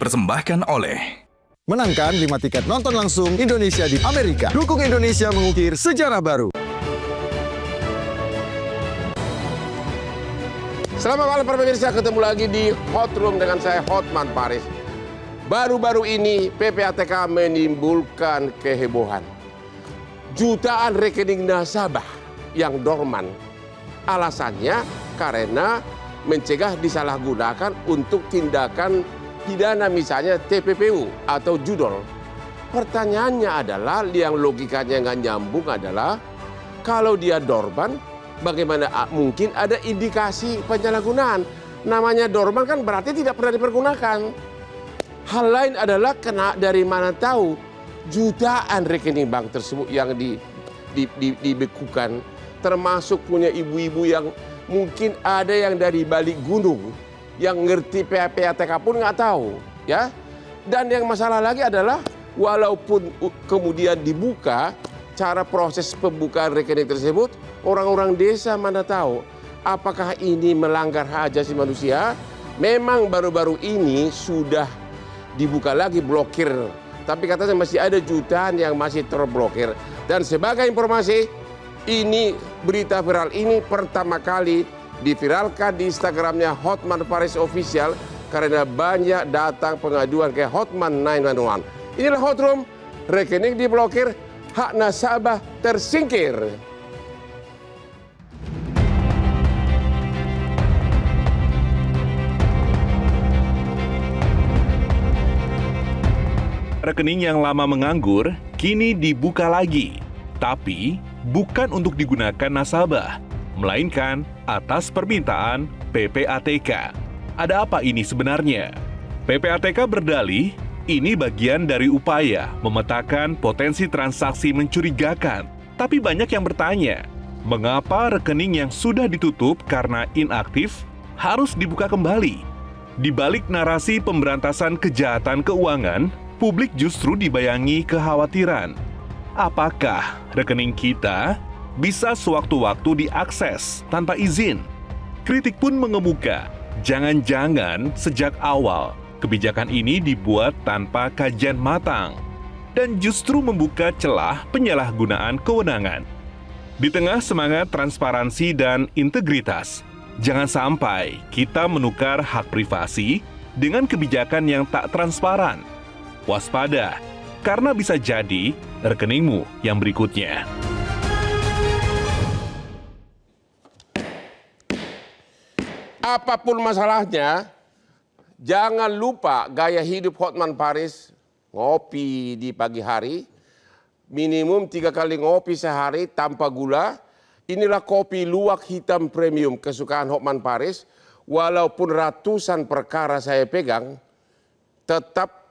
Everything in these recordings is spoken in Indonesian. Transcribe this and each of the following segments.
dipersembahkan oleh Menangkan 5 tiket nonton langsung Indonesia di Amerika. Dukung Indonesia mengukir sejarah baru. Selamat malam para pemirsa, ketemu lagi di Hot Room dengan saya Hotman Paris. Baru-baru ini PPATK menimbulkan kehebohan. Jutaan rekening nasabah yang dorman. Alasannya karena mencegah disalahgunakan untuk tindakan pidana, misalnya TPPU atau judol. Pertanyaannya adalah, yang logikanya nggak nyambung adalah, kalau dia dorman, bagaimana mungkin ada indikasi penyalahgunaan? Namanya dorman kan berarti tidak pernah dipergunakan. Hal lain adalah dari mana tahu jutaan rekening bank tersebut yang dibekukan, termasuk punya ibu-ibu yang mungkin ada yang dari balik gunung, yang ngerti PPATK pun nggak tahu, ya. Dan yang masalah lagi adalah, walaupun kemudian dibuka, cara proses pembukaan rekening tersebut, orang-orang desa mana tahu apakah ini melanggar hak asasi manusia. Memang baru-baru ini sudah dibuka lagi blokir, tapi katanya masih ada jutaan yang masih terblokir. Dan sebagai informasi, ini berita viral ini pertama kali diviralkan di Instagramnya Hotman Paris Official karena banyak datang pengaduan ke Hotman 911. Inilah Hot Room, rekening diblokir, hak nasabah tersingkir. Rekening yang lama menganggur kini dibuka lagi, tapi bukan untuk digunakan nasabah, melainkan atas permintaan PPATK. Ada apa ini sebenarnya? PPATK berdalih, ini bagian dari upaya memetakan potensi transaksi mencurigakan. Tapi banyak yang bertanya, mengapa rekening yang sudah ditutup karena inaktif harus dibuka kembali? Di balik narasi pemberantasan kejahatan keuangan, publik justru dibayangi kekhawatiran. Apakah rekening kita bisa sewaktu-waktu diakses tanpa izin? Kritik pun mengemuka, jangan-jangan sejak awal kebijakan ini dibuat tanpa kajian matang dan justru membuka celah penyalahgunaan kewenangan. Di tengah semangat transparansi dan integritas, jangan sampai kita menukar hak privasi dengan kebijakan yang tak transparan. Waspada, karena bisa jadi rekeningmu yang berikutnya. Apapun masalahnya, jangan lupa gaya hidup Hotman Paris, ngopi di pagi hari, minimum 3 kali ngopi sehari tanpa gula. Inilah kopi luwak hitam premium kesukaan Hotman Paris. Walaupun ratusan perkara saya pegang, tetap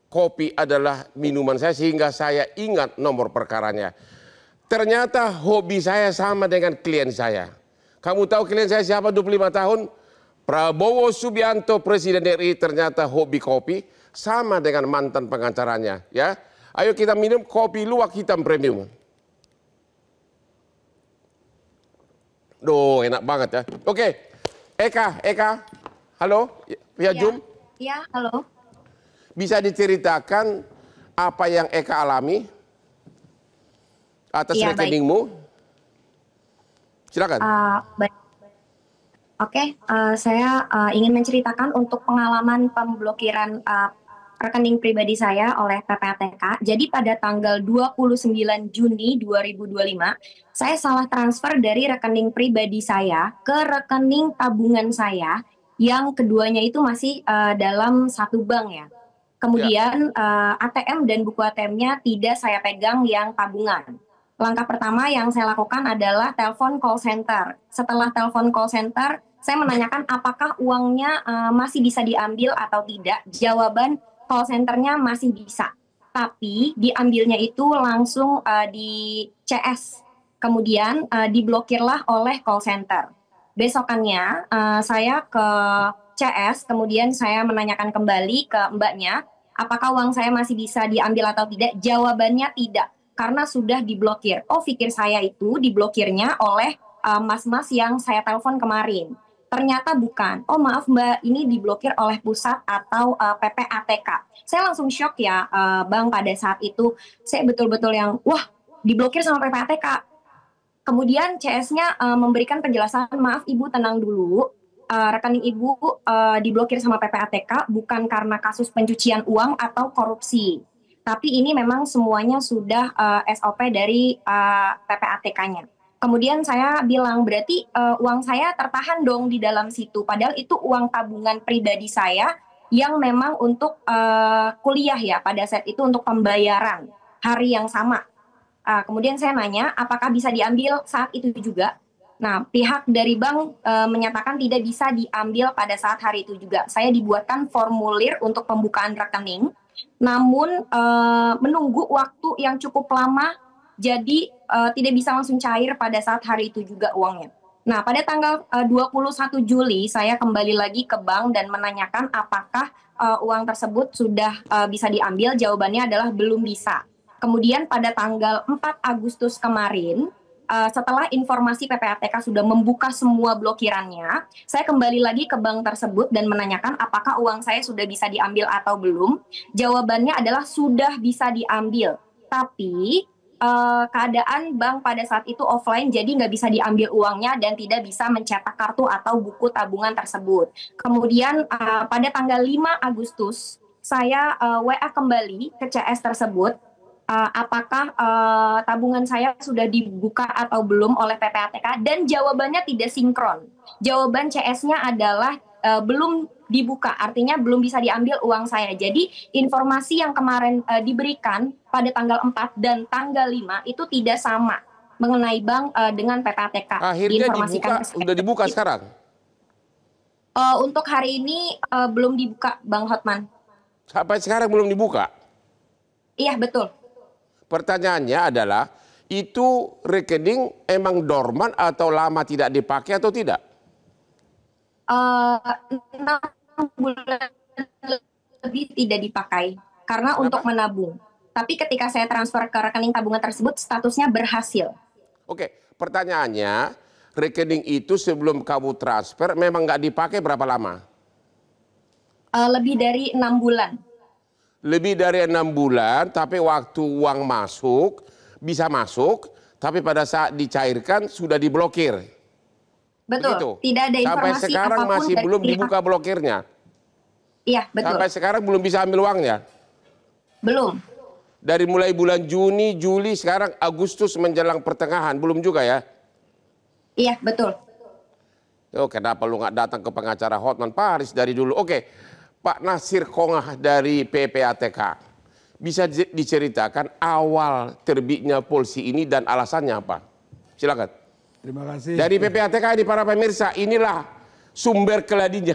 kopi adalah minuman saya sehingga saya ingat nomor perkaranya. Ternyata hobi saya sama dengan klien saya. Kamu tahu klien saya siapa 25 tahun? Prabowo Subianto, Presiden RI, ternyata hobi kopi sama dengan mantan pengacaranya, ya. Ayo kita minum kopi luwak hitam premium. Duh, enak banget ya. Oke. Eka, halo, via Zoom. Ya, halo. Bisa diceritakan apa yang Eka alami atas rekeningmu? Silakan. Baik. Oke, saya ingin menceritakan untuk pengalaman pemblokiran rekening pribadi saya oleh PPATK. Jadi pada tanggal 29 Juni 2025, saya salah transfer dari rekening pribadi saya ke rekening tabungan saya, yang keduanya itu masih dalam satu bank ya. Kemudian ATM dan buku ATM-nya tidak saya pegang yang tabungan. Langkah pertama yang saya lakukan adalah telepon call center. Setelah telepon call center, saya menanyakan apakah uangnya masih bisa diambil atau tidak. Jawaban call center-nya masih bisa. Tapi diambilnya itu langsung di CS. Kemudian diblokirlah oleh call center. Besokannya saya ke CS, kemudian saya menanyakan kembali ke mbaknya, apakah uang saya masih bisa diambil atau tidak? Jawabannya tidak, karena sudah diblokir. Oh, pikir saya itu diblokirnya oleh mas-mas yang saya telepon kemarin. Ternyata bukan. Oh maaf Mbak, ini diblokir oleh pusat atau PPATK. Saya langsung shock ya Bang pada saat itu. Saya betul-betul yang, wah diblokir sama PPATK. Kemudian CS-nya memberikan penjelasan, maaf Ibu tenang dulu. Rekening Ibu diblokir sama PPATK bukan karena kasus pencucian uang atau korupsi. Tapi ini memang semuanya sudah SOP dari PPATK-nya. Kemudian saya bilang, berarti uang saya tertahan dong di dalam situ. Padahal itu uang tabungan pribadi saya yang memang untuk kuliah ya, pada saat itu untuk pembayaran hari yang sama. Kemudian saya nanya, apakah bisa diambil saat itu juga? Nah, pihak dari bank menyatakan tidak bisa diambil pada saat hari itu juga. Saya dibuatkan formulir untuk pembukaan rekening, namun menunggu waktu yang cukup lama, jadi tidak bisa langsung cair pada saat hari itu juga uangnya. Nah, pada tanggal 21 Juli saya kembali lagi ke bank dan menanyakan apakah uang tersebut sudah bisa diambil. Jawabannya adalah belum bisa. Kemudian pada tanggal 4 Agustus kemarin, setelah informasi PPATK sudah membuka semua blokirannya, saya kembali lagi ke bank tersebut dan menanyakan apakah uang saya sudah bisa diambil atau belum. Jawabannya adalah sudah bisa diambil. Tapi keadaan bank pada saat itu offline, jadi nggak bisa diambil uangnya dan tidak bisa mencetak kartu atau buku tabungan tersebut. Kemudian pada tanggal 5 Agustus, saya WA kembali ke CS tersebut, apakah tabungan saya sudah dibuka atau belum oleh PPATK, dan jawabannya tidak sinkron. Jawaban CS-nya adalah belum dibuka, artinya belum bisa diambil uang saya. Jadi informasi yang kemarin diberikan pada tanggal 4 dan tanggal 5 itu tidak sama mengenai bank dengan PPATK. Akhirnya dibuka, sudah dibuka sekarang? Untuk hari ini belum dibuka Bang Hotman. Sampai sekarang belum dibuka? Iya betul. Pertanyaannya adalah, itu rekening emang dorman atau lama tidak dipakai atau tidak? 6 bulan lebih tidak dipakai karena Kenapa? Untuk menabung. Tapi ketika saya transfer ke rekening tabungan tersebut, statusnya berhasil. Oke, pertanyaannya, rekening itu sebelum kamu transfer memang nggak dipakai berapa lama? Lebih dari 6 bulan. Lebih dari 6 bulan, tapi waktu uang masuk, bisa masuk, tapi pada saat dicairkan sudah diblokir. Betul, Begitu? tidak ada informasi sampai sekarang apapun masih dari belum pihak. dibuka blokirnya? Iya, betul. Sampai sekarang belum bisa ambil uangnya? Belum. Dari mulai bulan Juni, Juli, sekarang Agustus menjelang pertengahan, belum juga ya? Iya, betul. Oh, kenapa lu nggak datang ke pengacara Hotman Paris dari dulu? Oke, Pak Nasir Kongah dari PPATK, bisa diceritakan awal terbitnya polisi ini dan alasannya apa? Silakan. Terima kasih. Dari PPATK ini para pemirsa, inilah sumber keladinya.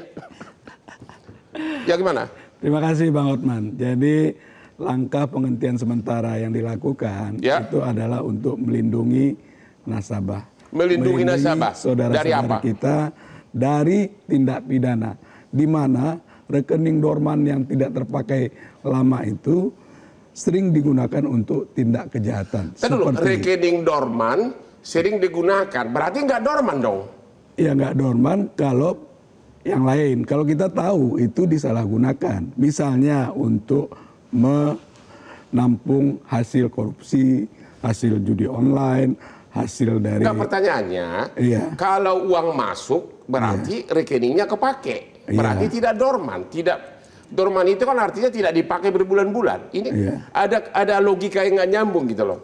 Ya gimana? Terima kasih Bang Hotman. Jadi langkah penghentian sementara yang dilakukan itu adalah untuk melindungi nasabah. Melindungi nasabah. Saudara-saudara kita dari tindak pidana. Di mana rekening dorman yang tidak terpakai lama itu sering digunakan untuk tindak kejahatan. Dulu, rekening dorman sering digunakan, berarti nggak dorman dong? Ya nggak dorman kalau yang lain. Kalau kita tahu itu disalahgunakan. Misalnya untuk menampung hasil korupsi, hasil judi online, hasil dari... Nggak, pertanyaannya, kalau uang masuk berarti rekeningnya kepake. Berarti tidak dorman. Dorman itu kan artinya tidak dipakai berbulan-bulan. Ini ada logika yang nggak nyambung gitu loh.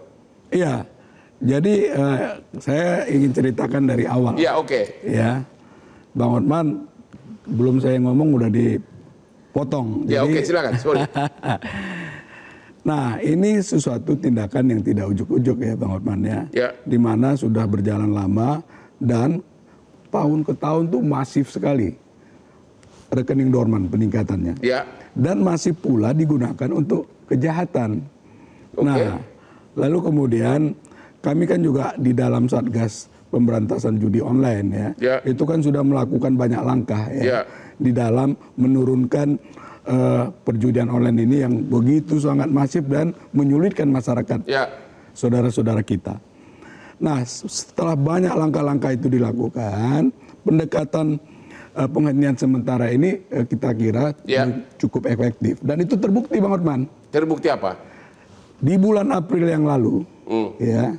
Iya. Jadi saya ingin ceritakan dari awal. Iya, oke. Ya, Bang Hotman, belum saya ngomong udah dipotong. Ya, oke, silakan. Sorry. Nah, ini sesuatu tindakan yang tidak ujuk-ujuk ya, Bang Hotman ya. Di mana sudah berjalan lama dan tahun ke tahun tuh masif sekali rekening dorman peningkatannya. Ya. Dan masih pula digunakan untuk kejahatan. Nah, lalu kemudian kami kan juga di dalam Satgas Pemberantasan Judi Online ya, itu kan sudah melakukan banyak langkah di dalam menurunkan perjudian online ini yang begitu sangat masif dan menyulitkan masyarakat, saudara-saudara kita. Nah, setelah banyak langkah-langkah itu dilakukan, pendekatan penghentian sementara ini kita kira cukup efektif. Dan itu terbukti Bang Hotman. Terbukti apa? Di bulan April yang lalu, ya,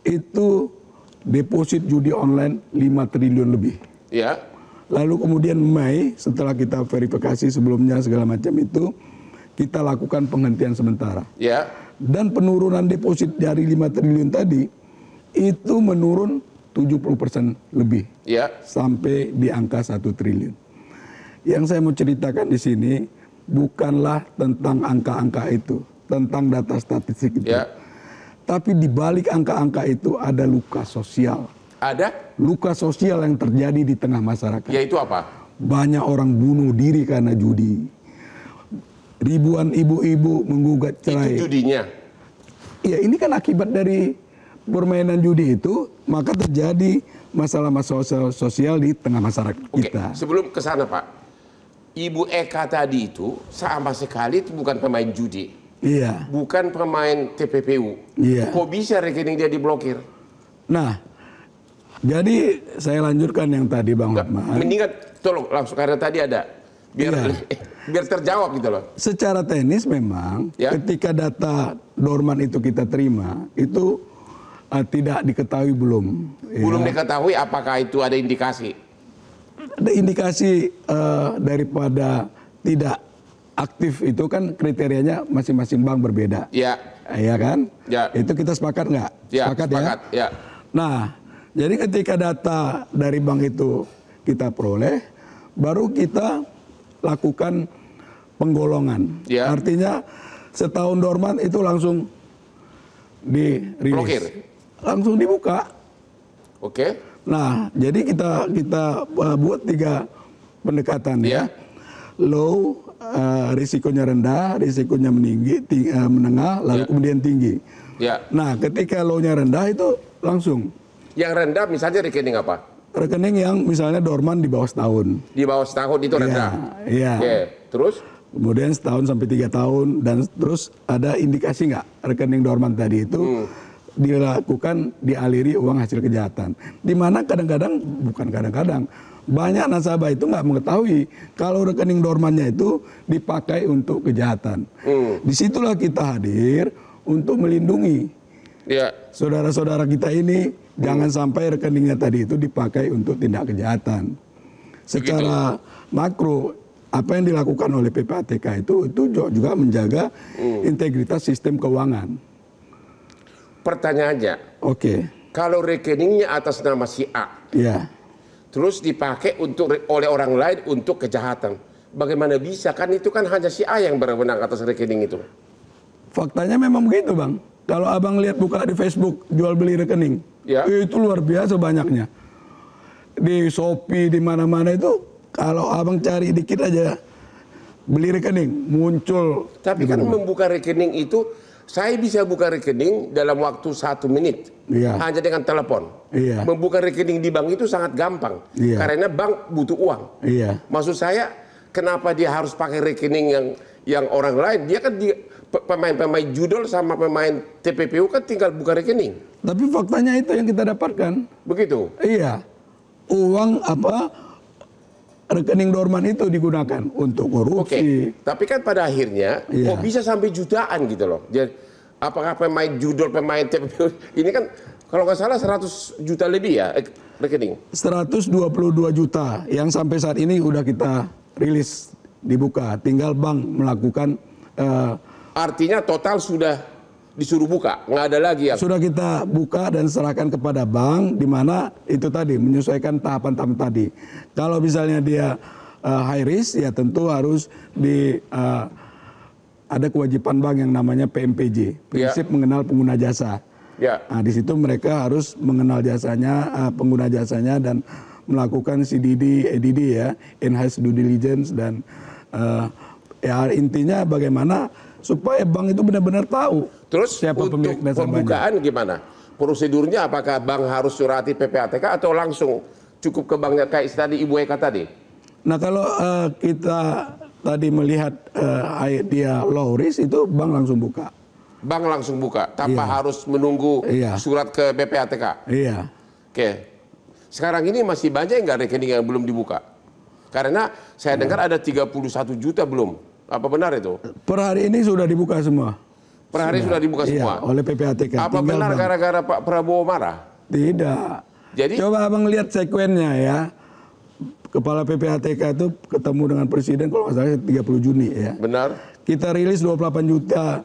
itu deposit judi online 5 triliun lebih. Ya. Lalu kemudian Mei, setelah kita verifikasi sebelumnya segala macam itu, kita lakukan penghentian sementara. Ya. Dan penurunan deposit dari 5 triliun tadi, itu menurun 70% lebih. Ya. Sampai di angka 1 triliun. Yang saya mau ceritakan di sini, bukanlah tentang angka-angka itu, tentang data statistik itu. Ya. Tapi di balik angka-angka itu ada luka sosial. Ada? Luka sosial yang terjadi di tengah masyarakat. Yaitu apa? Banyak orang bunuh diri karena judi. Ribuan ibu-ibu menggugat cerai. Itu judinya? Ya ini kan akibat dari permainan judi itu, maka terjadi masalah-masalah sosial di tengah masyarakat kita. Sebelum ke sana Pak, Ibu Eka tadi itu sama sekali itu bukan pemain judi. Iya. Bukan pemain TPPU. Iya. Kok bisa rekening dia diblokir? Nah, jadi saya lanjutkan yang tadi Bang Hotman. Mendingan tolong langsung karena tadi ada. Biar terjawab gitu loh. Secara teknis memang ketika data dorman itu kita terima, itu tidak diketahui belum. Belum diketahui apakah itu ada indikasi? Ada indikasi daripada tidak aktif itu kan kriterianya masing-masing bank berbeda. Ya. Iya kan? Ya. Itu kita sepakat nggak? Ya, sepakat ya? Nah, jadi ketika data dari bank itu kita peroleh, baru kita lakukan penggolongan. Ya. Artinya setahun dorman itu langsung dirilis. Blokir. Langsung dibuka. Oke. Nah, jadi kita buat 3 pendekatan ya. Low, risikonya rendah, risikonya menengah, lalu kemudian tinggi. Ya. Nah, ketika low-nya rendah itu langsung. Yang rendah misalnya rekening apa? Rekening yang misalnya dorman di bawah setahun. Di bawah setahun itu rendah. Iya. Oke. Terus? Kemudian setahun sampai 3 tahun dan terus ada indikasi nggak rekening dorman tadi itu dilakukan dialiri uang hasil kejahatan. Di mana kadang-kadang, bukan kadang-kadang, banyak nasabah itu nggak mengetahui kalau rekening dormannya itu dipakai untuk kejahatan. Disitulah kita hadir untuk melindungi saudara-saudara kita ini jangan sampai rekeningnya tadi itu dipakai untuk tindak kejahatan. Secara makro, apa yang dilakukan oleh PPATK itu juga menjaga integritas sistem keuangan. Pertanyaannya, kalau rekeningnya atas nama si A, terus dipakai oleh orang lain untuk kejahatan, bagaimana bisa? Kan itu kan hanya si A yang berwenang atas rekening itu. Faktanya memang begitu Bang. Kalau abang lihat buka di Facebook jual beli rekening, itu luar biasa banyaknya. Di Shopee, di mana-mana itu, kalau abang cari dikit aja beli rekening, muncul. Tapi kan membuka rekening itu, saya bisa buka rekening dalam waktu 1 menit. Hanya dengan telepon. Membuka rekening di bank itu sangat gampang. Karena bank butuh uang. Maksud saya, kenapa dia harus pakai rekening yang orang lain? Dia kan pemain-pemain judol sama pemain TPPU kan tinggal buka rekening. Tapi faktanya itu yang kita dapatkan. Begitu? Iya. Uang rekening dorman itu digunakan untuk korupsi. Tapi kan pada akhirnya kok bisa sampai jutaan gitu loh. Jadi apakah pemain judol, pemain TPPU ini kan kalau nggak salah 100 juta lebih ya rekening? 122 juta yang sampai saat ini udah kita rilis dibuka. Tinggal bank melakukan. Artinya total sudah disuruh buka, nggak ada lagi ya? Sudah kita buka dan serahkan kepada bank, di mana itu tadi menyesuaikan tahapan-tahapan tadi. Kalau misalnya dia high risk, ya tentu harus ada kewajiban bank yang namanya PMPJ, prinsip mengenal pengguna jasa. Nah, di situ mereka harus mengenal jasanya, pengguna jasanya dan melakukan CDD, EDD ya, enhanced due diligence dan ya intinya bagaimana supaya bank itu benar-benar tahu. Terus siapa pemilik nasabahnya. Pembukaan gimana? Prosedurnya apakah bank harus surati PPATK atau langsung cukup ke banknya kayak tadi Ibu Eka tadi? Nah kalau kita tadi melihat dia low risk itu bank langsung buka. Bank langsung buka tanpa harus menunggu surat ke PPATK? Iya. Oke. Sekarang ini masih banyak nggak rekening yang belum dibuka? Karena saya dengar ada 31 juta belum. Apa benar itu? Per hari ini sudah dibuka semua. Per hari sudah dibuka semua? Oleh PPATK. Apa benar gara-gara Pak Prabowo marah? Tidak. Jadi coba abang lihat sekuennya ya. Kepala PPATK itu ketemu dengan Presiden kalau nggak salah 30 Juni ya. Benar. Kita rilis 28 juta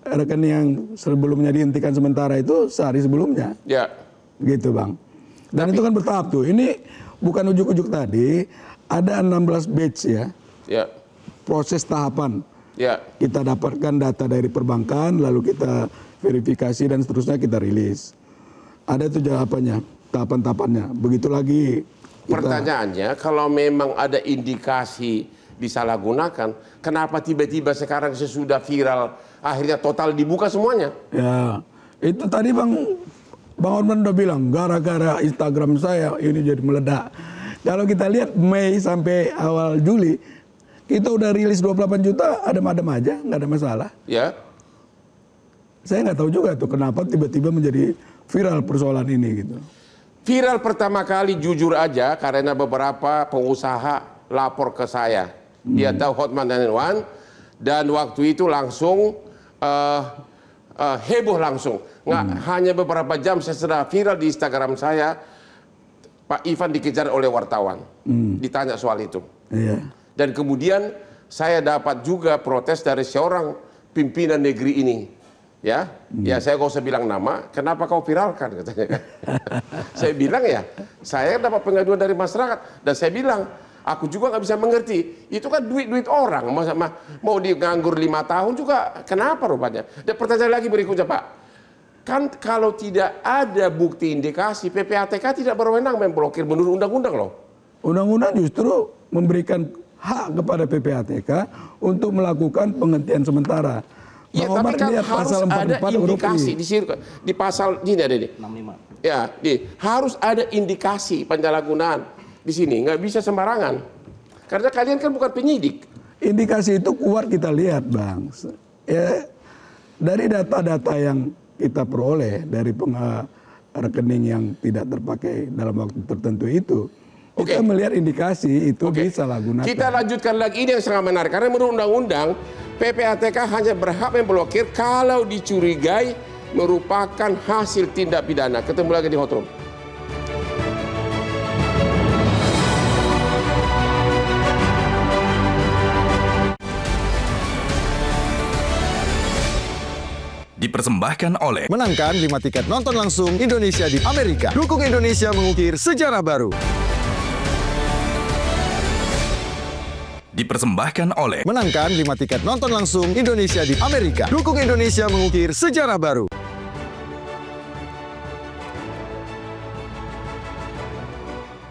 rekening yang sebelumnya dihentikan sementara itu sehari sebelumnya. Ya. Gitu Bang. Dan itu kan bertahap tuh. Ini bukan ujuk-ujuk tadi, ada 16 batch ya. Ya. Proses tahapan. Ya. Kita dapatkan data dari perbankan, lalu kita verifikasi dan seterusnya kita rilis. Ada itu jawabannya, tahapan-tahapannya. Begitu lagi. Pertanyaannya, kalau memang ada indikasi disalahgunakan, kenapa tiba-tiba sekarang sesudah viral, akhirnya total dibuka semuanya? Ya, itu tadi Bang Orman udah bilang, gara-gara Instagram saya ini jadi meledak. Kalau kita lihat Mei sampai awal Juli, kita udah rilis 28 juta, adem-adem aja, nggak ada masalah. Ya. Saya nggak tahu juga tuh kenapa tiba-tiba menjadi viral persoalan ini gitu. Viral pertama kali jujur aja karena beberapa pengusaha lapor ke saya. Dia tahu Hotman dan Wan, dan waktu itu langsung heboh langsung. Nggak hanya beberapa jam setelah viral di Instagram saya, Pak Ivan dikejar oleh wartawan, ditanya soal itu. Iya. Dan kemudian saya dapat juga protes dari seorang pimpinan negeri ini. Ya, ya saya nggak usah bilang nama. Kenapa kau viralkan? Katanya. Saya bilang ya, saya dapat pengaduan dari masyarakat dan saya bilang, aku juga nggak bisa mengerti. Itu kan duit orang. Mau dianggur 5 tahun juga, kenapa rupanya? Dan pertanyaan lagi berikutnya Pak, kan kalau tidak ada bukti indikasi, PPATK tidak berwenang memblokir menurut undang-undang loh. Undang-undang justru memberikan hak kepada PPATK untuk melakukan penghentian sementara. Ya, tapi kan harus ada indikasi di pasal ini ada nih. 65. Ya, harus ada indikasi penyalahgunaan di sini, nggak bisa sembarangan. Karena kalian kan bukan penyidik. Indikasi itu kuat kita lihat, Bang. Ya, dari data-data yang kita peroleh dari rekening yang tidak terpakai dalam waktu tertentu itu, kita melihat indikasi itu disalahgunakan. Kita lanjutkan lagi, ini yang sangat menarik karena menurut undang-undang PPATK hanya berhak memblokir kalau dicurigai merupakan hasil tindak pidana. Ketemu lagi di Hot Room. Dipersembahkan oleh menangkan 5 tiket nonton langsung Indonesia di Amerika. Dukung Indonesia mengukir sejarah baru. Dipersembahkan oleh menangkan 5 tiket nonton langsung Indonesia di Amerika. Dukung Indonesia mengukir sejarah baru.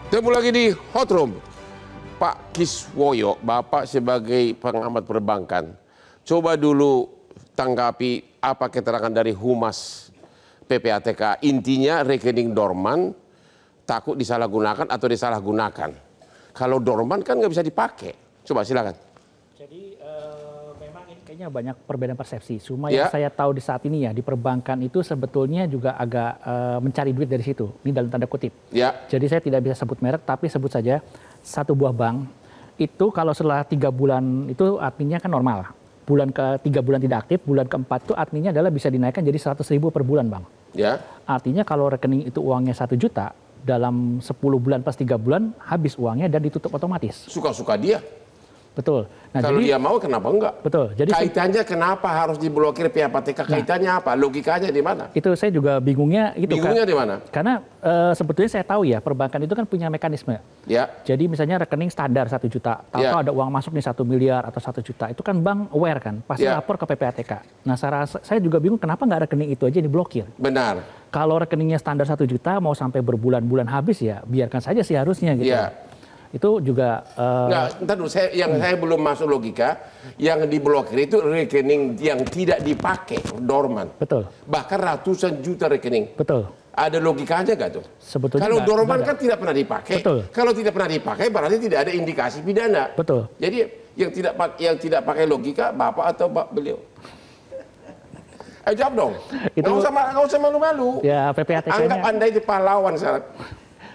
Ketemu lagi di Hot Room. Pak Kiswoyo, Bapak sebagai pengamat perbankan, coba dulu tanggapi apa keterangan dari Humas PPATK. Intinya rekening dorman takut disalahgunakan atau disalahgunakan. Kalau dorman kan nggak bisa dipakai. Coba silakan. Jadi memang ini kayaknya banyak perbedaan persepsi. Cuma yang saya tahu di saat ini ya di perbankan itu sebetulnya juga agak mencari duit dari situ. Ini dalam tanda kutip. Ya. Jadi saya tidak bisa sebut merek, tapi sebut saja satu buah bank itu kalau setelah 3 bulan itu artinya kan normal. Bulan ke-3 bulan tidak aktif, bulan ke-4 itu artinya adalah bisa dinaikkan jadi 100.000 per bulan, Bang. Ya. Artinya kalau rekening itu uangnya 1 juta, dalam 10 bulan pas 3 bulan habis uangnya dan ditutup otomatis. Suka-suka dia. Betul. Nah, kalau jadi, dia mau kenapa enggak? Betul. Jadi kaitannya kenapa harus diblokir PPATK? Kaitannya apa? Logikanya di mana? Itu saya juga bingungnya itu. Bingungnya di mana? Karena sebetulnya saya tahu ya perbankan itu kan punya mekanisme. Ya. Jadi misalnya rekening standar 1 juta, tahu ada uang masuk nih 1 miliar atau 1 juta, itu kan bank aware kan, pasti lapor ke PPATK. Nah, saya juga bingung kenapa nggak rekening itu aja diblokir. Benar. Kalau rekeningnya standar 1 juta mau sampai berbulan-bulan habis ya biarkan saja sih harusnya gitu. Ya. Itu juga entar dulu, saya belum masuk logika. Yang diblokir itu rekening yang tidak dipakai, dorman. Betul. Bahkan ratusan juta rekening. Betul. Ada logikanya nggak tuh? Sebetulnya kalau dorman kan tidak pernah dipakai. Betul. Kalau tidak pernah dipakai berarti tidak ada indikasi pidana. Betul. Jadi yang tidak pakai logika Bapak atau beliau? Jawab dong. Nggak usah malu-malu. Ya, PPATK-nya. Anggap Anda itu pahlawan sekarang.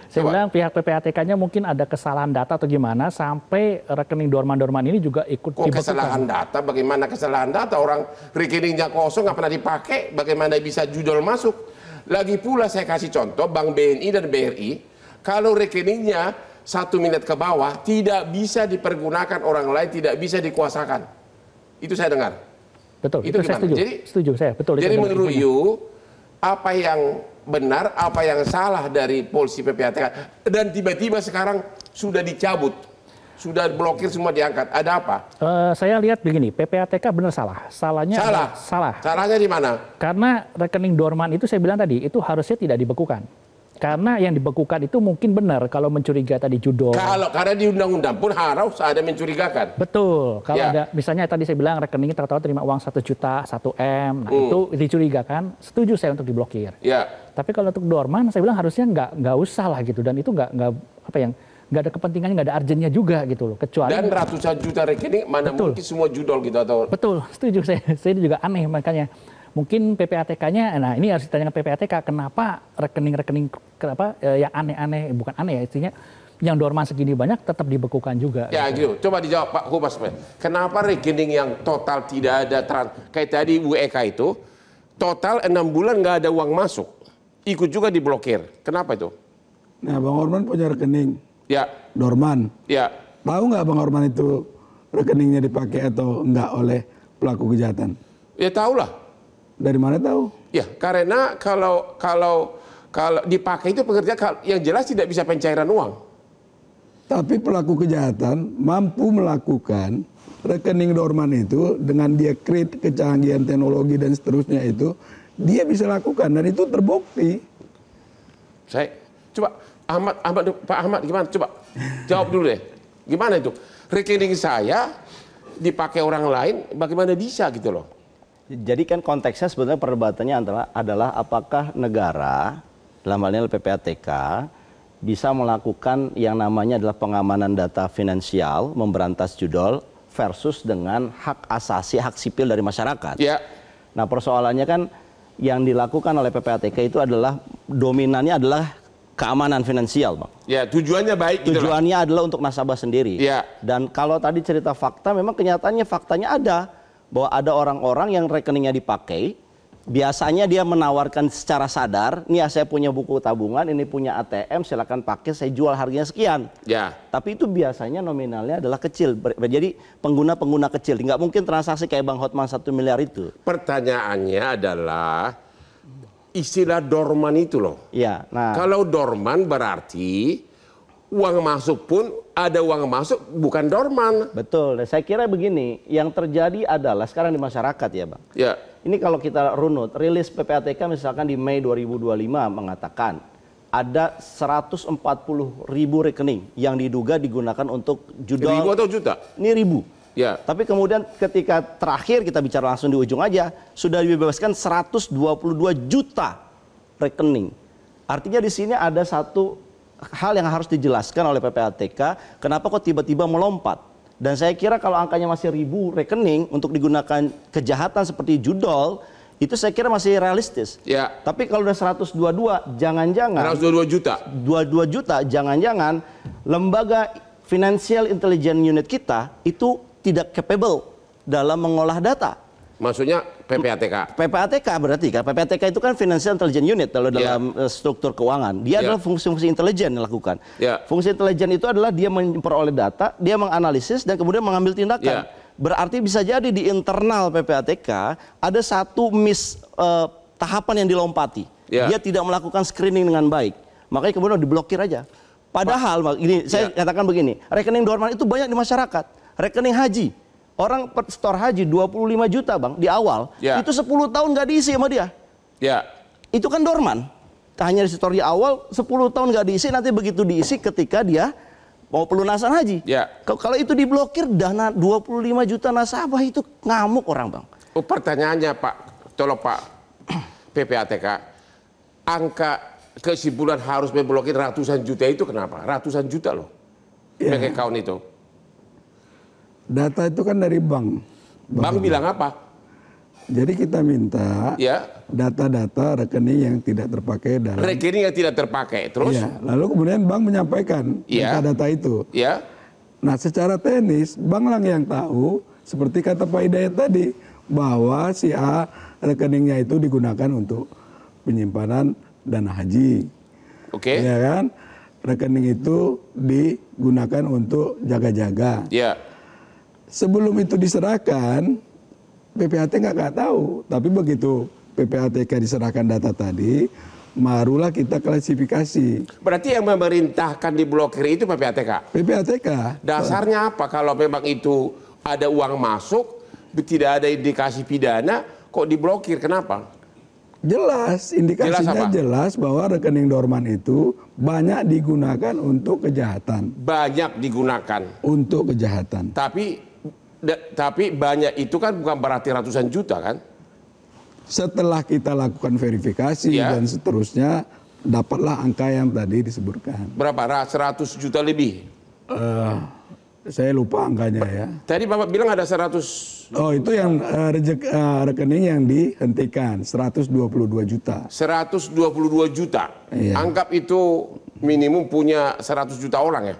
Saya bilang pihak PPATK-nya mungkin ada kesalahan data atau gimana sampai rekening dorman-dorman ini juga ikut dibekukan. Kesalahan data? Bagaimana kesalahan data? Orang rekeningnya kosong nggak pernah dipakai, bagaimana bisa judol masuk? Lagi pula saya kasih contoh, Bank BNI dan BRI, kalau rekeningnya 1 miliar ke bawah tidak bisa dipergunakan orang lain, tidak bisa dikuasakan. Itu saya dengar. Betul, itu saya setuju. Jadi, setuju saya, betul. Jadi menurut apa yang benar, apa yang salah dari polisi PPATK, dan tiba-tiba sekarang sudah dicabut, sudah blokir, semua diangkat. Ada apa? Saya lihat begini, PPATK benar salah. Salahnya salah. Salahnya di mana? Karena rekening dorman itu saya bilang tadi, itu harusnya tidak dibekukan. Karena yang dibekukan itu mungkin benar kalau mencurigai tadi judol. Karena di undang-undang pun harus ada mencurigakan. Betul. Kalau ada, misalnya tadi saya bilang rekeningnya tahu-tahu terima uang 1 juta, 1 M, nah itu dicurigakan, setuju saya untuk diblokir. Ya. Tapi kalau untuk dorman, saya bilang harusnya nggak usah lah gitu, dan itu nggak nggak ada kepentingannya, nggak ada urgennya juga gitu loh. Kecuali dan ratusan juta rekening, mana mungkin semua judol gitu atau? Betul, setuju saya juga aneh makanya. Mungkin PPATK-nya, nah ini harus ditanyakan PPATK, kenapa rekening-rekening yang aneh-aneh, bukan aneh ya istrinya, yang dorman segini banyak tetap dibekukan juga. Ya gitu, coba dijawab Pak Humas. Kenapa rekening yang total tidak ada kayak tadi WEK itu, total 6 bulan nggak ada uang masuk, ikut juga diblokir. Kenapa itu? Nah, Bang Orman punya rekening. Ya. Dorman. Ya. Tahu nggak Bang Orman itu rekeningnya dipakai atau enggak oleh pelaku kejahatan? Ya tahu lah. Dari mana tahu? Ya, karena kalau dipakai itu pekerja yang jelas tidak bisa pencairan uang. Tapi pelaku kejahatan mampu melakukan rekening dorman itu dengan dia create kecanggihan teknologi dan seterusnya itu, dia bisa lakukan dan itu terbukti. Saya coba Pak Ahmad gimana? Coba jawab dulu deh. Gimana itu? Rekening saya dipakai orang lain, bagaimana bisa gitu loh? Jadi kan konteksnya sebenarnya perdebatannya adalah apakah negara, dalam hal ini PPATK, bisa melakukan yang namanya adalah pengamanan data finansial, memberantas judol, versus dengan hak asasi, hak sipil dari masyarakat. Ya. Nah persoalannya kan yang dilakukan oleh PPATK itu adalah dominannya adalah keamanan finansial, Bang. Ya, tujuannya baik. Tujuannya adalah untuk nasabah sendiri. Ya. Dan kalau tadi cerita fakta, memang kenyataannya faktanya ada. Bahwa ada orang-orang yang rekeningnya dipakai, biasanya dia menawarkan secara sadar, nih saya punya buku tabungan, ini punya ATM, silakan pakai, saya jual harganya sekian. Ya. Tapi itu biasanya nominalnya adalah kecil, jadi pengguna-pengguna kecil, nggak mungkin transaksi kayak Bang Hotman 1 miliar itu. Pertanyaannya adalah istilah dorman itu loh. Ya. Nah. Kalau dorman berarti uang masuk pun ada uang masuk bukan dorman. Betul. Dan saya kira begini, yang terjadi adalah sekarang di masyarakat ya Bang. Ya. Ini kalau kita runut, rilis PPATK misalkan di Mei 2025 mengatakan ada 140.000 rekening yang diduga digunakan untuk judol. Ribu atau juta? Ini ribu. Ya. Tapi kemudian ketika terakhir kita bicara langsung di ujung aja, sudah dibebaskan 122 juta rekening. Artinya di sini ada satu hal yang harus dijelaskan oleh PPATK, kenapa kok tiba-tiba melompat. Dan saya kira kalau angkanya masih 1.000 rekening untuk digunakan kejahatan seperti judol, itu saya kira masih realistis. Ya. Tapi kalau udah 122, jangan-jangan 122 juta. 22 juta, jangan-jangan lembaga Financial Intelligence Unit kita itu tidak capable dalam mengolah data. Maksudnya PPATK. PPATK berarti kan, PPATK itu kan Financial Intelligence Unit kalau dalam struktur keuangan. Dia adalah fungsi-fungsi intelijen yang dilakukan. Fungsi intelijen itu adalah dia memperoleh data, dia menganalisis dan kemudian mengambil tindakan. Berarti bisa jadi di internal PPATK ada satu tahapan yang dilompati. Dia tidak melakukan screening dengan baik. Makanya kemudian diblokir aja. Padahal ini saya katakan begini, rekening dorman itu banyak di masyarakat. Rekening haji. Orang store haji 25 juta Bang di awal, itu 10 tahun nggak diisi sama dia. Itu kan dorman. Hanya di store di awal 10 tahun nggak diisi, nanti begitu diisi ketika dia mau pelunasan haji. Kalau itu diblokir dana 25 juta nasabah itu ngamuk orang Bang. Oh, pertanyaannya Pak, tolong Pak PPATK, angka kesimpulan harus memblokir ratusan juta itu kenapa? Ratusan juta loh, bank account itu. Data itu kan dari bank. Bank bilang apa? Jadi kita minta data-data rekening yang tidak terpakai dalam rekening yang tidak terpakai. Terus? Ya, lalu kemudian bank menyampaikan data-data itu. Ya. Nah, secara teknis bank lah yang tahu, seperti kata Pak Hidayat tadi, bahwa si A rekeningnya itu digunakan untuk penyimpanan dana haji. Oke. Ya kan? Rekening itu digunakan untuk jaga-jaga. Ya. Sebelum itu diserahkan, PPAT nggak tahu. Tapi begitu PPATK diserahkan data tadi, barulah kita klasifikasi. Berarti yang memerintahkan diblokir itu PPATK? PPATK. Dasarnya apa kalau memang itu ada uang masuk, tidak ada indikasi pidana, kok diblokir? Kenapa? Jelas, indikasinya jelas bahwa rekening dorman itu banyak digunakan untuk kejahatan. Banyak digunakan. Untuk kejahatan. Tapi banyak itu kan bukan berarti ratusan juta kan? Setelah kita lakukan verifikasi dan seterusnya, dapatlah angka yang tadi disebutkan. Berapa? 100 juta lebih? Saya lupa angkanya ya. Tadi Bapak bilang ada 100. Oh, itu yang rekening yang dihentikan, 122 juta. 122 juta. Iya. Anggap itu minimum punya 100 juta orang ya.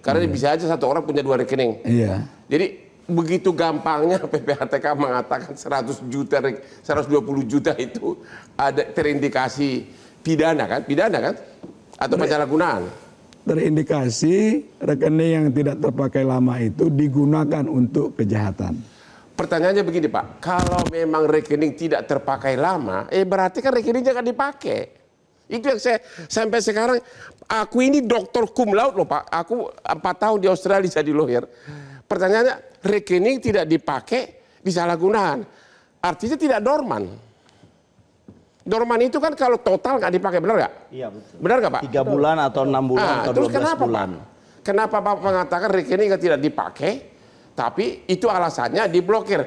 Karena bisa aja satu orang punya 2 rekening. Iya. Jadi begitu gampangnya PPATK mengatakan 100 juta, 120 juta itu ada terindikasi pidana kan? Pidana kan? Atau penyalahgunaan? Terindikasi rekening yang tidak terpakai lama itu digunakan untuk kejahatan. Pertanyaannya begini Pak, kalau memang rekening tidak terpakai lama, berarti kan rekeningnya kan dipakai. Itu yang saya sampai sekarang, aku ini doktor cum laude loh Pak, aku 4 tahun di Australia jadi lawyer. Pertanyaannya, rekening tidak dipakai, disalahgunakan. Artinya tidak dorman. Dorman itu kan kalau total nggak dipakai, benar nggak? Iya betul. Benar nggak Pak? 3 bulan atau 6 bulan atau 12 kenapa, bulan. Pak? Kenapa Pak mengatakan rekening tidak dipakai, tapi itu alasannya diblokir.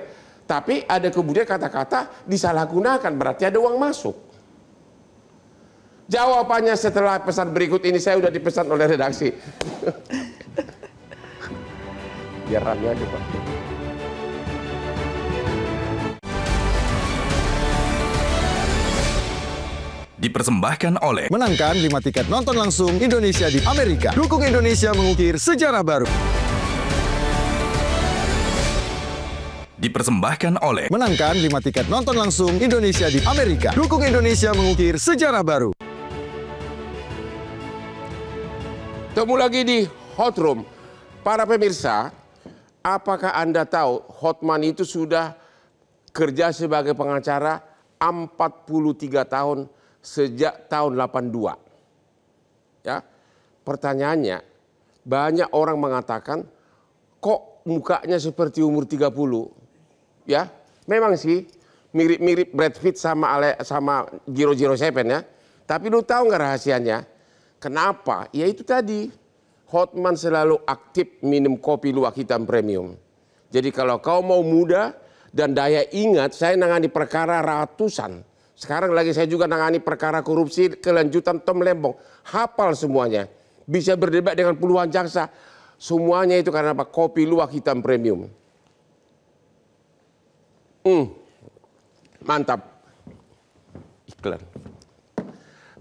Tapi ada kemudian kata-kata disalahgunakan, berarti ada uang masuk. Jawabannya setelah pesan berikut ini, saya udah dipesan oleh redaksi. Biar rame aja Pak. Dipersembahkan oleh menangkan 5 tiket nonton langsung Indonesia di Amerika. Dukung Indonesia mengukir sejarah baru. Dipersembahkan oleh menangkan 5 tiket nonton langsung Indonesia di Amerika. Dukung Indonesia mengukir sejarah baru. Ketemu lagi di Hot Room. Para pemirsa, apakah Anda tahu Hotman itu sudah kerja sebagai pengacara 43 tahun sejak tahun 82. Ya. Pertanyaannya, banyak orang mengatakan kok mukanya seperti umur 30. Ya, memang sih mirip-mirip Brad Pitt sama 007 ya. Tapi lu tahu nggak rahasianya? Kenapa? Ya itu tadi. Hotman selalu aktif minum kopi luwak hitam premium. Jadi kalau kau mau muda dan daya ingat, saya nangani perkara ratusan. Sekarang lagi saya juga nangani perkara korupsi kelanjutan Tom Lembong. Hafal semuanya. Bisa berdebat dengan puluhan jaksa. Semuanya itu karena apa? Kopi luwak hitam premium. Mantap. Iklan.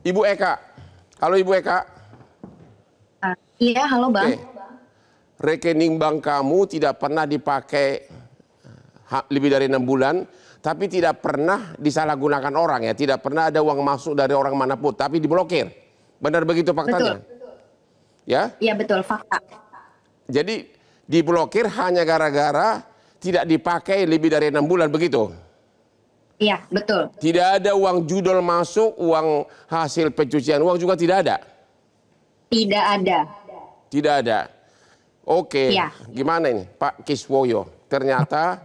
Ibu Eka. Halo Ibu Eka. Iya, halo Bang. Rekening bank kamu tidak pernah dipakai lebih dari 6 bulan, tapi tidak pernah disalahgunakan orang ya, tidak pernah ada uang masuk dari orang manapun, tapi diblokir. Benar begitu faktanya? Betul. Ya? Iya betul, fakta. Jadi diblokir hanya gara-gara tidak dipakai lebih dari 6 bulan, begitu? Iya, betul. Tidak ada uang judul masuk, uang hasil pencucian uang juga tidak ada? Tidak ada. Tidak ada. Oke, ya. Gimana ini Pak Kiswoyo? Ternyata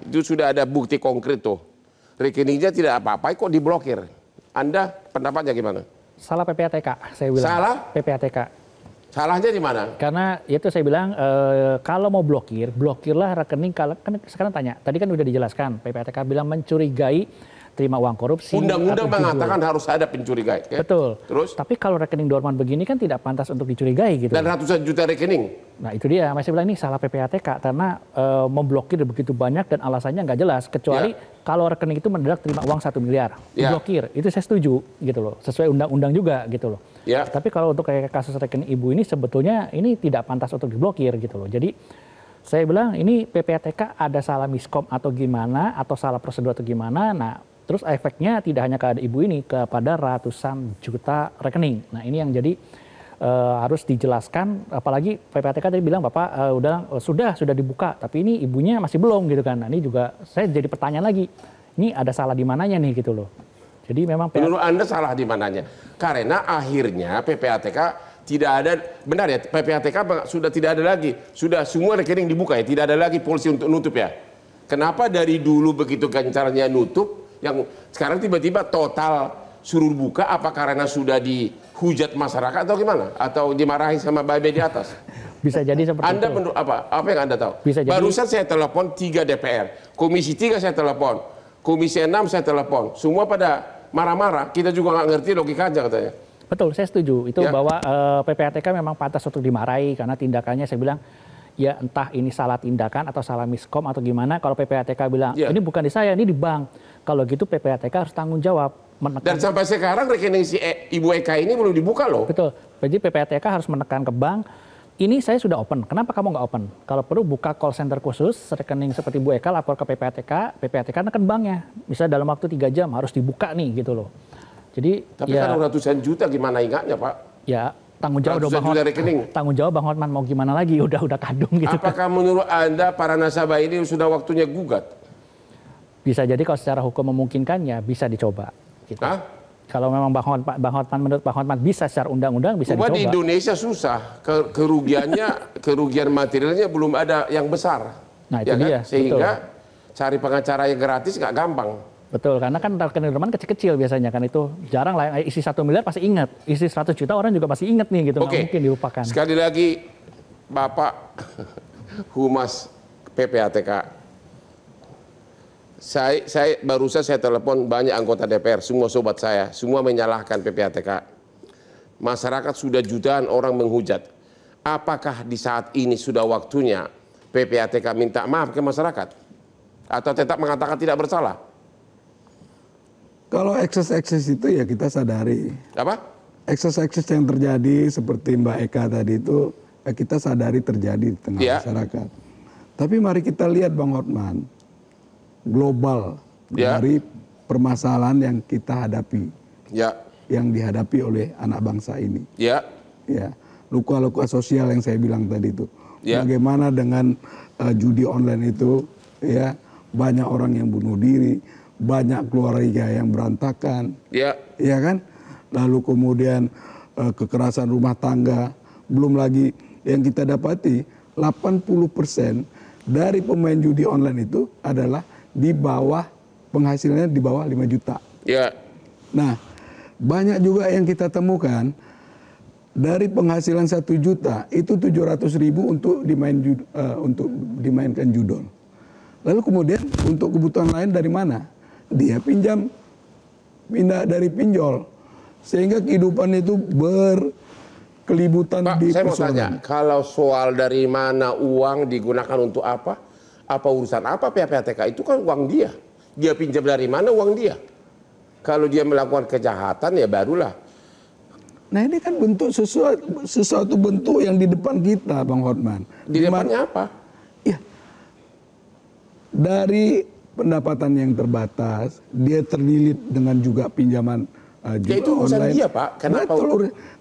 itu sudah ada bukti konkret tuh. Rekeningnya tidak apa-apa, kok diblokir. Anda pendapatnya gimana? Salah PPATK, saya bilang. Salah? PPATK. Salahnya di mana? Karena itu saya bilang kalau mau blokirlah rekening. Kan sekarang tanya, tadi kan udah dijelaskan PPATK bilang mencurigai terima uang korupsi. Undang-undang mengatakan harus ada pencurigai. Ya? Betul. Terus? Tapi kalau rekening dorman begini kan tidak pantas untuk dicurigai gitu. Dan ratusan juta rekening. Nah itu dia, masih bilang ini salah PPATK karena memblokir begitu banyak dan alasannya nggak jelas. Kecuali kalau rekening itu mendadak terima uang 1 miliar, diblokir. Itu saya setuju gitu loh, sesuai undang-undang juga gitu loh. Tapi kalau untuk kayak kasus rekening ibu ini sebetulnya ini tidak pantas untuk diblokir gitu loh. Jadi saya bilang ini PPATK ada salah miskom atau gimana, atau salah prosedur atau gimana. Nah terus efeknya tidak hanya kepada ibu ini, kepada ratusan juta rekening. Nah ini yang jadi harus dijelaskan, apalagi PPATK tadi bilang Bapak sudah dibuka, tapi ini ibunya masih belum gitu kan. Nah ini juga saya jadi pertanyaan lagi, ini ada salah di mananya nih gitu loh. Jadi memang menurut Anda salah di mananya? Karena akhirnya PPATK tidak ada, benar ya, PPATK sudah tidak ada lagi, sudah semua rekening dibuka ya, tidak ada lagi polisi untuk nutup ya. Kenapa dari dulu begitu gencarnya nutup, yang sekarang tiba-tiba total suruh buka? Apa karena sudah dihujat masyarakat atau gimana? Atau dimarahin sama babe di atas? Bisa jadi seperti Anda itu. menurut apa yang Anda tahu? Bisa jadi. Barusan saya telepon 3 DPR, Komisi 3 saya telepon, Komisi 6 saya telepon, semua pada marah-marah. Kita juga nggak ngerti logikanya katanya. Betul, saya setuju itu bahwa PPATK memang pantas untuk dimarahi karena tindakannya saya bilang ya entah ini salah tindakan atau salah miskom atau gimana. Kalau PPATK bilang ini bukan di saya, ini di bank. Kalau gitu PPATK harus tanggung jawab. Dan sampai sekarang rekening si Ibu Eka ini belum dibuka loh. Betul. Jadi PPATK harus menekan ke bank. Ini saya sudah open. Kenapa kamu nggak open? Kalau perlu buka call center khusus, rekening seperti Bu Eka lapor ke PPATK, PPATK neken banknya. Misalnya dalam waktu 3 jam harus dibuka nih gitu loh. Jadi tapi kan ratusan juta gimana ingatnya Pak? Ya tanggung jawab Bang Hotman mau gimana lagi? Udah kadung gitu. Apakah menurut Anda para nasabah ini sudah waktunya gugat? Bisa jadi kalau secara hukum memungkinkannya bisa dicoba. Gitu. Kalau memang Bang Hotman menurut Bang Hotman bisa secara undang-undang bisa dicoba. Di Indonesia susah, kerugian materialnya belum ada yang besar. Nah itu dia. Sehingga cari pengacara yang gratis nggak gampang. Betul, karena kan rekening dorman kecil-kecil biasanya kan itu jarang lah. Isi 1 miliar pasti ingat, isi 100 juta orang juga pasti ingat nih gitu. Nggak mungkin dilupakan. Sekali lagi Bapak Humas PPATK, barusan saya telepon banyak anggota DPR, semua sobat saya, semua menyalahkan PPATK. Masyarakat sudah jutaan orang menghujat. Apakah di saat ini sudah waktunya PPATK minta maaf ke masyarakat? Atau tetap mengatakan tidak bersalah? Kalau ekses-ekses itu ya kita sadari. Apa? Ekses-ekses yang terjadi seperti Mbak Eka tadi itu kita sadari terjadi di tengah masyarakat. Tapi mari kita lihat Bang Hotman, global dari permasalahan yang kita hadapi, yang dihadapi oleh anak bangsa ini. Luka-luka sosial yang saya bilang tadi itu. Bagaimana dengan judi online itu, banyak orang yang bunuh diri. Banyak keluarga yang berantakan, ya kan? Lalu kemudian kekerasan rumah tangga, belum lagi yang kita dapati 80% dari pemain judi online itu adalah di bawah penghasilannya di bawah 5 juta. Nah, banyak juga yang kita temukan dari penghasilan 1 juta itu 700.000 untuk dimainkan judol. Lalu kemudian untuk kebutuhan lain dari mana? Dia pindah dari pinjol, sehingga kehidupan itu berkelibutan di persoalan. Saya mau tanya, kalau soal dari mana uang digunakan untuk apa urusan apa PPATK? Itu kan uang dia pinjam dari mana uang dia? Kalau dia melakukan kejahatan ya barulah. Nah ini kan bentuk sesuatu bentuk yang di depan kita Bang Hotman. Di depannya apa? Ya, dari pendapatan yang terbatas, dia terlilit dengan juga pinjaman juga itu urusan online. Dia Pak, kenapa?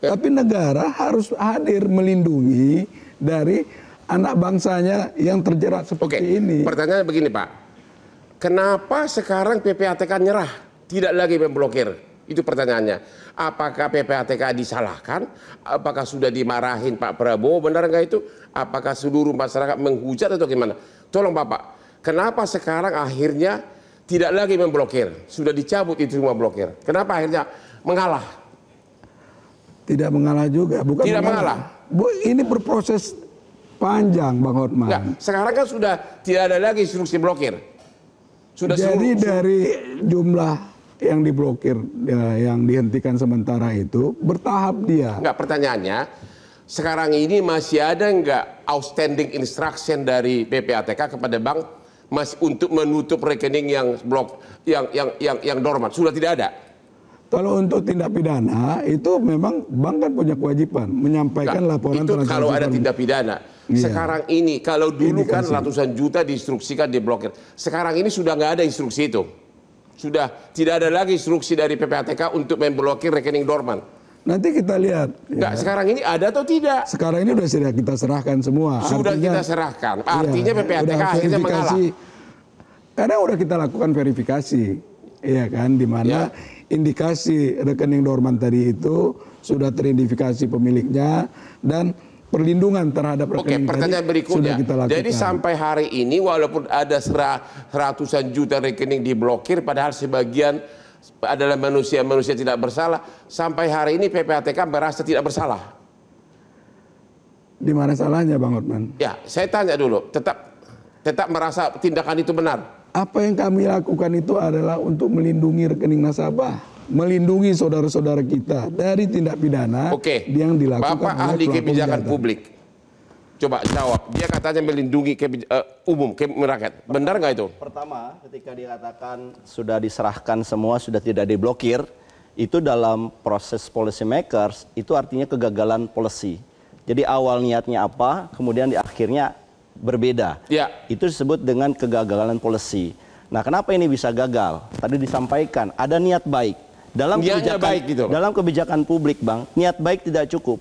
Tapi negara harus hadir melindungi dari anak bangsanya yang terjerat seperti ini. Pertanyaannya begini Pak, kenapa sekarang PPATK nyerah, tidak lagi memblokir? Itu pertanyaannya. Apakah PPATK disalahkan? Apakah sudah dimarahin Pak Prabowo? Benar nggak itu? Apakah seluruh masyarakat menghujat atau gimana? Tolong Bapak. Kenapa sekarang akhirnya tidak lagi memblokir? Sudah dicabut itu semua blokir. Kenapa akhirnya mengalah? Tidak mengalah juga. Bukan tidak mengalah. Ini berproses panjang Bang Hotman. Sekarang kan sudah tidak ada lagi instruksi blokir. Jadi dari jumlah yang diblokir, yang dihentikan sementara itu bertahap dia. Enggak, pertanyaannya, sekarang ini masih ada nggak outstanding instruction dari PPATK kepada bank masih untuk menutup rekening yang yang dorman? Sudah tidak ada. Kalau untuk tindak pidana itu memang bank kan punya kewajiban menyampaikan laporan itu kalau ada tindak pidana. Iya. Sekarang ini kalau dulu kan ratusan juta diinstruksikan diblokir. Sekarang ini sudah nggak ada instruksi itu. Sudah tidak ada lagi instruksi dari PPATK untuk memblokir rekening dorman. Nanti kita lihat. Enggak, sekarang ini ada atau tidak? Sekarang ini sudah kita serahkan semua. Sudah kita serahkan. Artinya PPATK akhirnya mengalah. Karena udah kita lakukan verifikasi, ya kan, di mana indikasi rekening dorman tadi itu sudah teridentifikasi pemiliknya dan perlindungan terhadap rekening pertanyaan berikutnya. Sudah kita lakukan. Jadi sampai hari ini walaupun ada ratusan juta rekening diblokir, padahal sebagian adalah manusia tidak bersalah, sampai hari ini PPATK merasa tidak bersalah. Di mana salahnya, Bang Hotman? Ya, saya tanya dulu, tetap merasa tindakan itu benar. Apa yang kami lakukan itu adalah untuk melindungi rekening nasabah, melindungi saudara-saudara kita dari tindak pidana yang dilakukan. Bapak ahli kebijakan publik, coba jawab. Dia katanya melindungi umum rakyat. Benar nggak itu? Pertama, ketika dikatakan sudah diserahkan semua, sudah tidak diblokir, itu dalam proses policy makers itu artinya kegagalan policy. Jadi awal niatnya apa, kemudian di akhirnya berbeda. Ya. Itu disebut dengan kegagalan policy. Nah, kenapa ini bisa gagal? Tadi disampaikan ada niat baik. Dalam kebijakan publik, Bang, niat baik tidak cukup.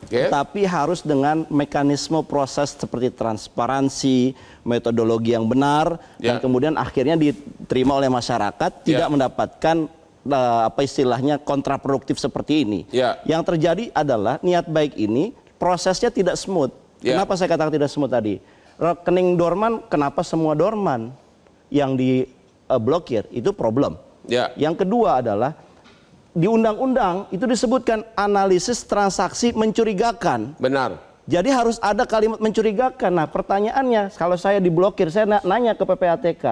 Tapi harus dengan mekanisme proses seperti transparansi, metodologi yang benar, dan kemudian akhirnya diterima oleh masyarakat, tidak mendapatkan apa istilahnya kontraproduktif seperti ini. Yang terjadi adalah niat baik ini prosesnya tidak smooth. Kenapa saya katakan tidak smooth tadi? Rekening dorman, kenapa semua dorman yang diblokir? Itu problem. Yang kedua adalah di undang-undang itu disebutkan analisis transaksi mencurigakan. Benar. Jadi harus ada kalimat mencurigakan. Nah, pertanyaannya, kalau saya diblokir, saya nanya ke PPATK,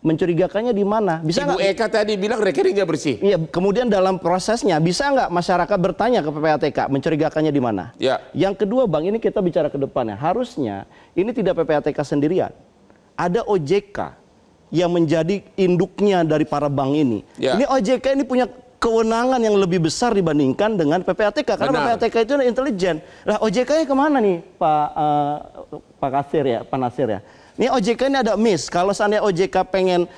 mencurigakannya di mana? Bisa Ibu Eka tadi bilang rekeningnya bersih. Iya, kemudian dalam prosesnya bisa nggak masyarakat bertanya ke PPATK mencurigakannya di mana? Yang kedua, Bang, ini kita bicara ke depannya. Harusnya ini tidak PPATK sendirian. Ada OJK yang menjadi induknya dari para bank ini. Ini OJK ini punya kewenangan yang lebih besar dibandingkan dengan PPATK karena PPATK itu intelijen. Lah OJK-nya kemana nih, Pak Kasir ya, Pak Nasir ya? Ini OJK ini ada miss. Kalau seandainya OJK pengen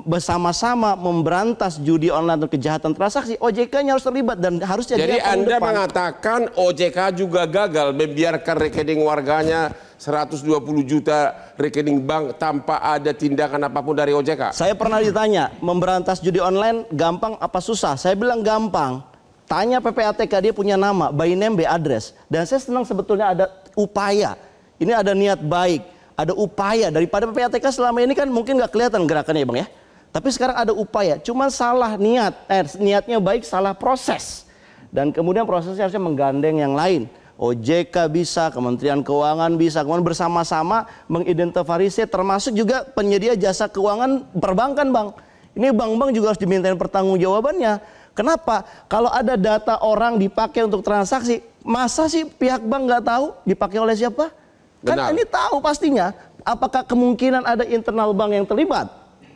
bersama-sama memberantas judi online atau kejahatan transaksi, OJK-nya harus terlibat dan harusnya. Jadi Anda mengatakan OJK juga gagal membiarkan rekening warganya 120 juta rekening bank tanpa ada tindakan apapun dari OJK. Saya pernah ditanya, memberantas judi online gampang apa susah? Saya bilang gampang. Tanya PPATK, dia punya nama, by name, by address. Dan saya senang sebetulnya ada upaya. Ini ada niat baik. Ada upaya daripada PPATK selama ini kan mungkin nggak kelihatan gerakannya, Bang ya. Tapi sekarang ada upaya, cuma salah niat, niatnya baik, salah proses. Dan kemudian prosesnya harusnya menggandeng yang lain. OJK bisa, Kementerian Keuangan bisa, kemudian bersama-sama mengidentifikasi termasuk juga penyedia jasa keuangan perbankan, Bang. Ini bank-bank juga harus dimintain pertanggungjawabannya. Kenapa? Kalau ada data orang dipakai untuk transaksi, masa sih pihak bank nggak tahu dipakai oleh siapa? Kan ini tahu pastinya. Apakah kemungkinan ada internal bank yang terlibat?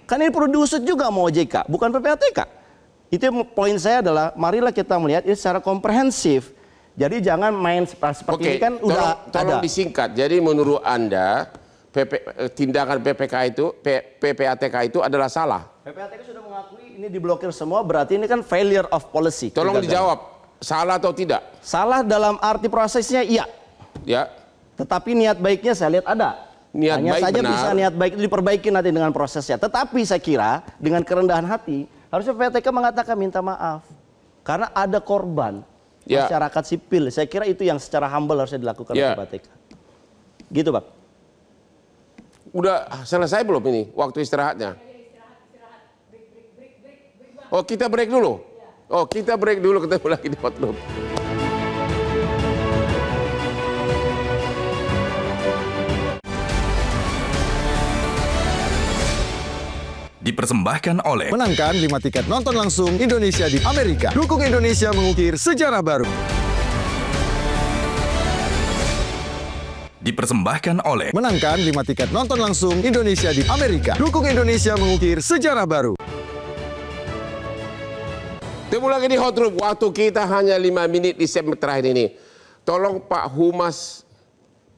Kan ini perlu diusut juga sama OJK, bukan PPATK. Itu poin saya adalah, marilah kita melihat ini secara komprehensif. Jadi jangan main seperti ini kan udah tolong disingkat. Jadi menurut Anda, tindakan PPATK itu adalah salah? PPATK sudah mengakui ini diblokir semua, berarti ini kan failure of policy. Tolong dijawab, salah atau tidak? Salah dalam arti prosesnya iya. Tetapi niat baiknya saya lihat ada. Hanya saja benar. Bisa niat baik itu diperbaiki nanti dengan prosesnya. Tetapi saya kira dengan kerendahan hati harusnya PPATK mengatakan minta maaf. Karena ada korban masyarakat sipil. Saya kira itu yang secara humble harusnya dilakukan oleh PPATK. Gitu, Bang. Udah selesai belum ini waktu istirahatnya? Oh, kita break dulu. Oh, kita break dulu, ketemu lagi di Hot Room. Dipersembahkan oleh menangkan 5 tiket nonton langsung Indonesia di Amerika. Dukung Indonesia mengukir sejarah baru. Dipersembahkan oleh menangkan 5 tiket nonton langsung Indonesia di Amerika. Dukung Indonesia mengukir sejarah baru. Ketemu lagi di Hot Room. Waktu kita hanya 5 menit di segmen terakhir ini. Tolong Pak Humas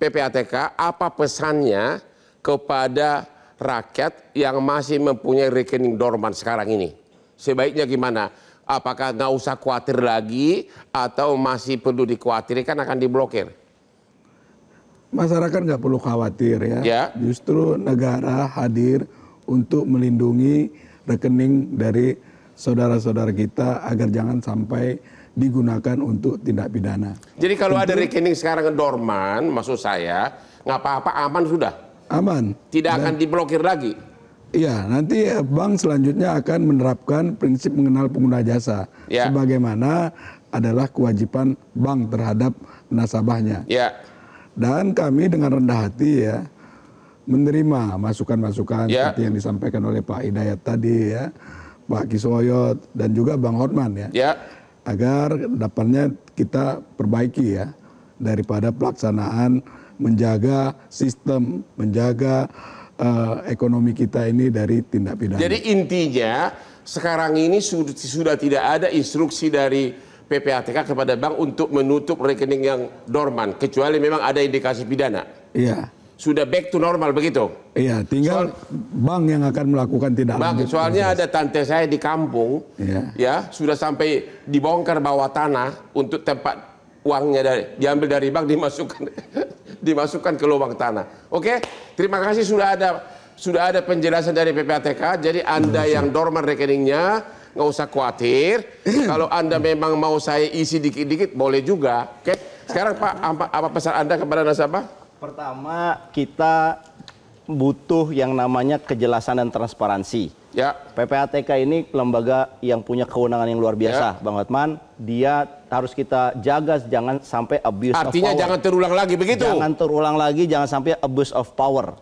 PPATK, apa pesannya kepada rakyat yang masih mempunyai rekening dorman sekarang ini? Sebaiknya gimana? Apakah nggak usah khawatir lagi atau masih perlu dikhawatirkan akan diblokir? Masyarakat nggak perlu khawatir ya. Justru negara hadir untuk melindungi rekening dari saudara-saudara kita agar jangan sampai digunakan untuk tindak pidana. Jadi kalau ada rekening sekarang dorman, maksud saya nggak apa-apa, aman sudah? Aman. Tidak akan diblokir lagi? Iya, nanti bank selanjutnya akan menerapkan prinsip mengenal pengguna jasa. Sebagaimana adalah kewajiban bank terhadap nasabahnya. Dan kami dengan rendah hati ya menerima masukan-masukan seperti yang disampaikan oleh Pak Hidayat tadi ya, Pak Kiswoyo dan juga Bang Hotman ya, agar dapatnya kita perbaiki ya, daripada pelaksanaan menjaga sistem, menjaga ekonomi kita ini dari tindak pidana. Jadi intinya sekarang ini sudah tidak ada instruksi dari PPATK kepada bank untuk menutup rekening yang dorman, kecuali memang ada indikasi pidana. Iya. Sudah back to normal begitu? Iya, tinggal bank yang akan melakukan tindak lanjut. Soalnya ada tante saya di kampung, ya sudah sampai dibongkar bawah tanah untuk tempat uangnya diambil dari bank dimasukkan ke lubang tanah. Oke, terima kasih sudah ada penjelasan dari PPATK. Jadi Anda yang dorman rekeningnya nggak usah khawatir. Kalau Anda memang mau saya isi dikit-dikit boleh juga. Oke, sekarang Pak apa pesan Anda kepada nasabah? Pertama, kita butuh yang namanya kejelasan dan transparansi. PPATK ini lembaga yang punya kewenangan yang luar biasa, Bang Hotman. Dia harus kita jaga, jangan sampai abuse of power. Artinya jangan terulang lagi begitu? Jangan terulang lagi, jangan sampai abuse of power.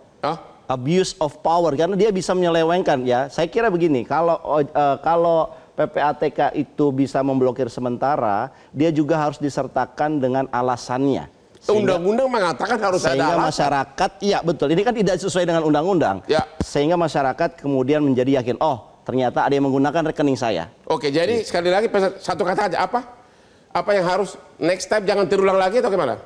Abuse of power, karena dia bisa menyelewengkan ya. Saya kira begini, kalau PPATK itu bisa memblokir sementara, dia juga harus disertakan dengan alasannya. Undang-undang mengatakan harus ada alasan. Sehingga masyarakat, iya betul, ini kan tidak sesuai dengan undang-undang. Sehingga masyarakat kemudian menjadi yakin, oh ternyata ada yang menggunakan rekening saya. Oke, jadi sekali lagi satu kata aja, apa yang harus next time jangan terulang lagi atau gimana?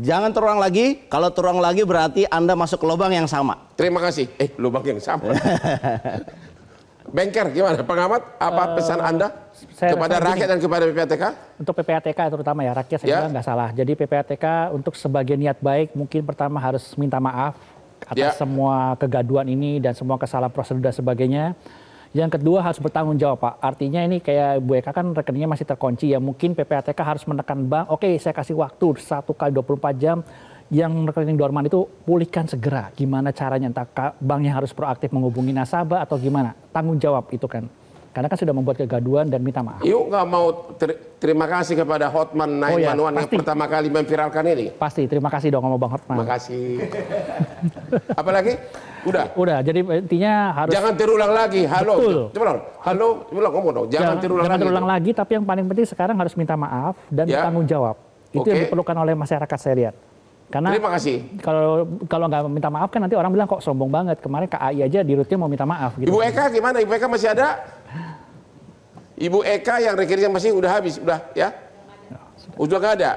Jangan terulang lagi, kalau terulang lagi berarti Anda masuk ke lubang yang sama. Terima kasih. Lubang yang sama. Banker, gimana pengamat? Apa pesan Anda kepada rakyat dan kepada PPATK? Untuk PPATK terutama ya, rakyat saya kira nggak salah. Jadi PPATK untuk sebagai niat baik mungkin pertama harus minta maaf atas semua kegaduhan ini dan semua kesalahan prosedur dan sebagainya. Yang kedua harus bertanggung jawab Pak. Artinya ini kayak Bu Eka kan rekeningnya masih terkunci ya. Mungkin PPATK harus menekan bank, oke saya kasih waktu 1 kali 24 jam. Yang rekening dorman itu pulihkan segera. Gimana caranya? Entah banknya harus proaktif menghubungi nasabah atau gimana? Tanggung jawab itu kan. Karena kan sudah membuat kegaduhan dan minta maaf. Yuk nggak mau terima kasih kepada Hotman 911 yang pertama kali memviralkan ini. Pasti, terima kasih dong sama Bang Hotman. Terima kasih. Apalagi? Udah. Jadi intinya harus. Jangan terulang lagi. Halo. Betul. Coba ngomong dong. Jangan terulang lagi. Tapi yang paling penting sekarang harus minta maaf dan bertanggung jawab. Itu yang diperlukan oleh masyarakat saya lihat. Karena terima kasih. Kalau nggak minta maaf kan nanti orang bilang kok sombong banget. Kemarin KAI aja di rutin mau minta maaf. Gitu. Ibu Eka gimana? Ibu Eka masih ada? Ibu Eka yang rekeningnya masih udah habis, udah ya? Udah nggak ada.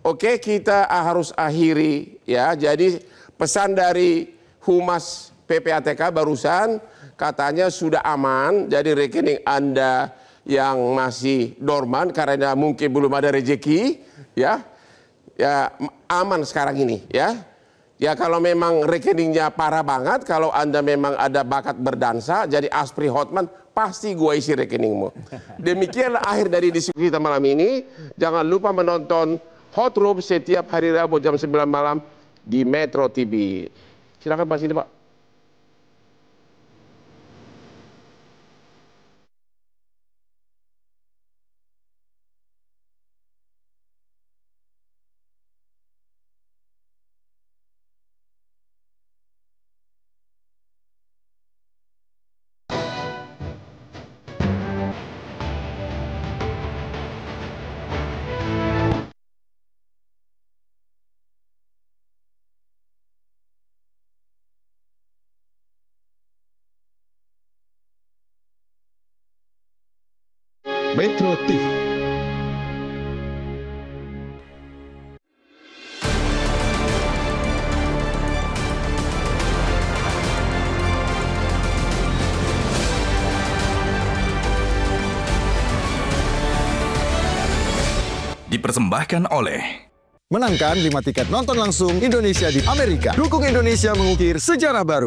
Oke, kita harus akhiri ya. Jadi pesan dari Humas PPATK barusan katanya sudah aman. Jadi rekening Anda yang masih dorman karena mungkin belum ada rezeki, ya aman sekarang ini ya. Ya kalau memang rekeningnya parah banget, kalau Anda memang ada bakat berdansa, jadi Aspri Hotman, pasti gua isi rekeningmu. Demikianlah akhir dari diskusi kita malam ini. Jangan lupa menonton Hot Room setiap hari Rabu jam 9 malam di Metro TV. Silakan Pak sini Pak. Metro TV. Dipersembahkan oleh Menangkan 5 tiket nonton langsung Indonesia di Amerika. Dukung Indonesia mengukir sejarah baru.